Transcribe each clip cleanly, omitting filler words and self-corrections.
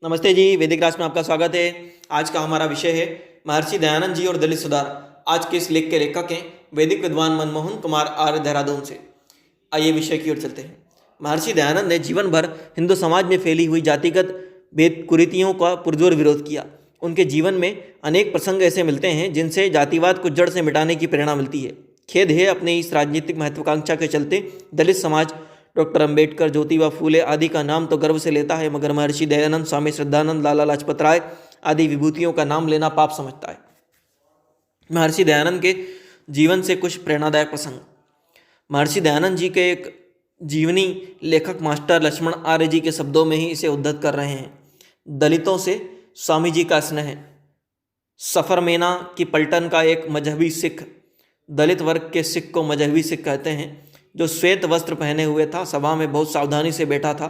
नमस्ते जी, वैदिक राज में आपका स्वागत है। आज का हमारा विषय है महर्षि दयानंद जी और दलित सुधार। आज के इस लेख के लेखक हैं वैदिक विद्वान मनमोहन कुमार आर्य, देहरादून से। आइए विषय की ओर चलते हैं। महर्षि दयानंद ने जीवन भर हिंदू समाज में फैली हुई जातिगत भेद कुरीतियों का पुरजोर विरोध किया। उनके जीवन में अनेक प्रसंग ऐसे मिलते हैं जिनसे जातिवाद को जड़ से मिटाने की प्रेरणा मिलती है। खेद है अपने इस राजनीतिक महत्वाकांक्षा के चलते दलित समाज डॉक्टर अंबेडकर, ज्योतिबा फूले आदि का नाम तो गर्व से लेता है, मगर महर्षि दयानंद, स्वामी श्रद्धानंद, लाला लाजपत राय आदि विभूतियों का नाम लेना पाप समझता है। महर्षि दयानंद के जीवन से कुछ प्रेरणादायक प्रसंग। महर्षि दयानंद जी के एक जीवनी लेखक मास्टर लक्ष्मण आर्य जी के शब्दों में ही इसे उद्धत कर रहे हैं। दलितों से स्वामी जी का स्नेह। सफर मेना की पलटन का एक मजहबी सिख, दलित वर्ग के सिख को मजहबी सिख कहते हैं, जो श्वेत वस्त्र पहने हुए था, सभा में बहुत सावधानी से बैठा था।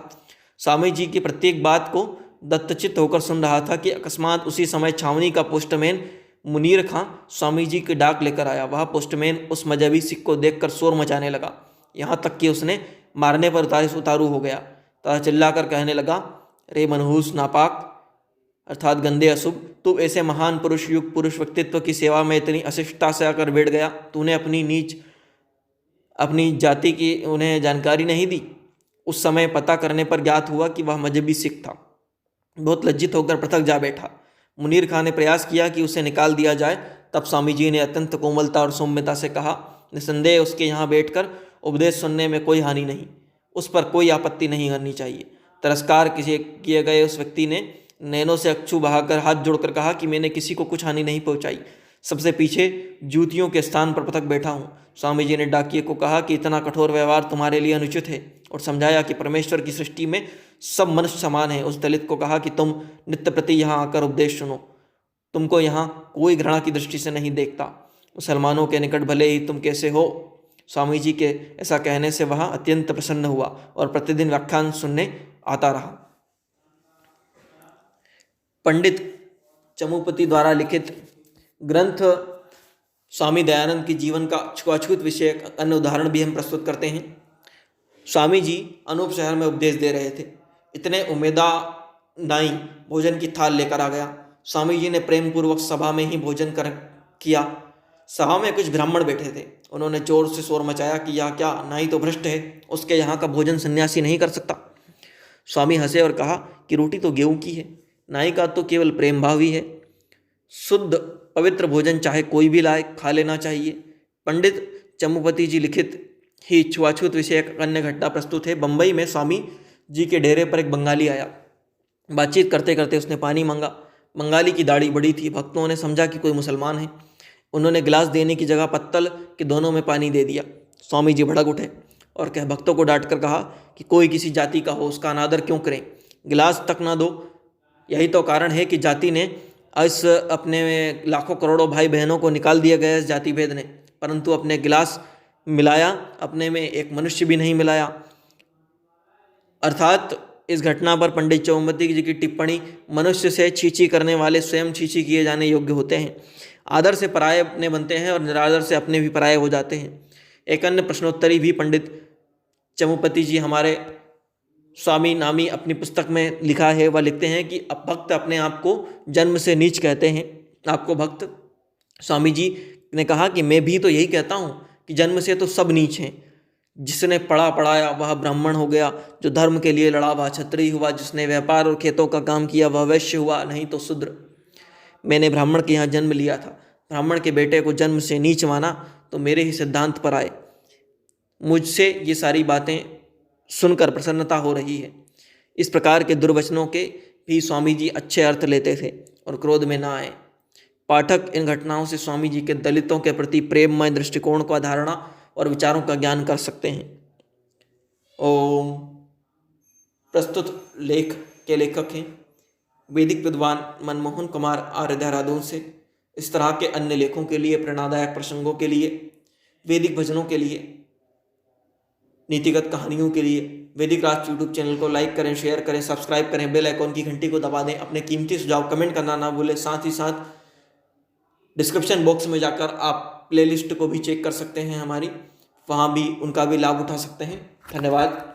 स्वामी जी की प्रत्येक बात को दत्तचित्त होकर सुन रहा था कि अकस्मात उसी समय छावनी का पोस्टमैन मुनीर खां स्वामी जी की डाक लेकर आया। वह पोस्टमैन उस मजहबी सिख को देखकर शोर मचाने लगा, यहाँ तक कि उसने मारने पर उतारू हो गया तथा चिल्लाकर कहने लगा, रे मनहूस नापाक अर्थात गंदे अशुभ, तू ऐसे महान पुरुष, युग पुरुष व्यक्तित्व की सेवा में इतनी अशिष्टता से आकर बैठ गया। तूने अपनी जाति की उन्हें जानकारी नहीं दी। उस समय पता करने पर ज्ञात हुआ कि वह मजहबी सिख था। बहुत लज्जित होकर पृथक जा बैठा। मुनीर खां ने प्रयास किया कि उसे निकाल दिया जाए। तब स्वामी जी ने अत्यंत कोमलता और सौम्यता से कहा, निसंदेह उसके यहाँ बैठकर उपदेश सुनने में कोई हानि नहीं, उस पर कोई आपत्ति नहीं करनी चाहिए। तिरस्कार किए गए उस व्यक्ति ने नैनों से अक्षु बहाकर हाथ जोड़कर कहा कि मैंने किसी को कुछ हानि नहीं पहुंचाई, सबसे पीछे जूतियों के स्थान पर पृथक बैठा हूँ। स्वामी जी ने डाकिये को कहा कि इतना कठोर व्यवहार तुम्हारे लिए अनुचित है और समझाया कि परमेश्वर की सृष्टि में सब मनुष्य समान है। उस दलित को कहा कि तुम नित्य प्रति यहाँ आकर उपदेश सुनो, तुमको यहाँ कोई घृणा की दृष्टि से नहीं देखता। मुसलमानों के निकट भले ही तुम कैसे हो। स्वामी जी के ऐसा कहने से वह अत्यंत प्रसन्न हुआ और प्रतिदिन व्याख्यान सुनने आता रहा। पंडित चमुपति द्वारा लिखित ग्रंथ स्वामी दयानंद की जीवन का अछूत विषय अन्य उदाहरण भी हम प्रस्तुत करते हैं। स्वामी जी अनूप शहर में उपदेश दे रहे थे। इतने उमेदा नाई भोजन की थाल लेकर आ गया। स्वामी जी ने प्रेम पूर्वक सभा में ही भोजन किया। सभा में कुछ ब्राह्मण बैठे थे। उन्होंने जोर से शोर मचाया कि यह क्या, नाई तो भ्रष्ट है, उसके यहाँ का भोजन सन्यासी नहीं कर सकता। स्वामी हंसे और कहा कि रोटी तो गेहूं की है, नाई का तो केवल प्रेम भाव ही है। शुद्ध पवित्र भोजन चाहे कोई भी लाए, खा लेना चाहिए। पंडित चमुपति जी लिखित ही छुआछूत विषय एक अन्य घटना प्रस्तुत है। बंबई में स्वामी जी के डेरे पर एक बंगाली आया। बातचीत करते करते उसने पानी मांगा। बंगाली की दाढ़ी बड़ी थी। भक्तों ने समझा कि कोई मुसलमान है। उन्होंने गिलास देने की जगह पत्तल के दोनों में पानी दे दिया। स्वामी जी भड़क उठे और भक्तों को डांट कर कहा कि कोई किसी जाति का हो उसका अनादर क्यों करें, गिलास तक ना दो। यही तो कारण है कि जाति ने इस अपने लाखों करोड़ों भाई बहनों को निकाल दिया गया इस जाति भेद ने, परंतु अपने गिलास मिलाया, अपने में एक मनुष्य भी नहीं मिलाया। अर्थात इस घटना पर पंडित चौमती जी की टिप्पणी, मनुष्य से छीछी करने वाले स्वयं छीछी किए जाने योग्य होते हैं। आदर से पराये अपने बनते हैं और निरादर से अपने भी पराये हो जाते हैं। एक अन्य प्रश्नोत्तरी भी पंडित चमुपति जी हमारे स्वामी नामी अपनी पुस्तक में लिखा है। वह लिखते हैं कि अब भक्त अपने आप को जन्म से नीच कहते हैं। आपको भक्त स्वामी जी ने कहा कि मैं भी तो यही कहता हूँ कि जन्म से तो सब नीच हैं। जिसने पढ़ा पढ़ाया वह ब्राह्मण हो गया, जो धर्म के लिए लड़ा वह क्षत्रिय हुआ, जिसने व्यापार और खेतों का काम किया वह वैश्य हुआ, नहीं तो शूद्र। मैंने ब्राह्मण के यहाँ जन्म लिया था, ब्राह्मण के बेटे को जन्म से नीच माना तो मेरे ही सिद्धांत पर आए। मुझसे ये सारी बातें सुनकर प्रसन्नता हो रही है। इस प्रकार के दुर्वचनों के भी स्वामी जी अच्छे अर्थ लेते थे और क्रोध में ना आए। पाठक इन घटनाओं से स्वामी जी के दलितों के प्रति प्रेममय दृष्टिकोण का धारणा और विचारों का ज्ञान कर सकते हैं। ओम। प्रस्तुत लेख के लेखक हैं वैदिक विद्वान मनमोहन कुमार आर्य, देहरादून से। इस तरह के अन्य लेखों के लिए, प्रेरणादायक प्रसंगों के लिए, वैदिक भजनों के लिए, नीतिगत कहानियों के लिए वैदिक राज यूट्यूब चैनल को लाइक करें, शेयर करें, सब्सक्राइब करें, बेल आइकॉन की घंटी को दबा दें। अपने कीमती सुझाव कमेंट करना ना भूलें। साथ ही साथ डिस्क्रिप्शन बॉक्स में जाकर आप प्लेलिस्ट को भी चेक कर सकते हैं हमारी, वहाँ भी उनका भी लाभ उठा सकते हैं। धन्यवाद।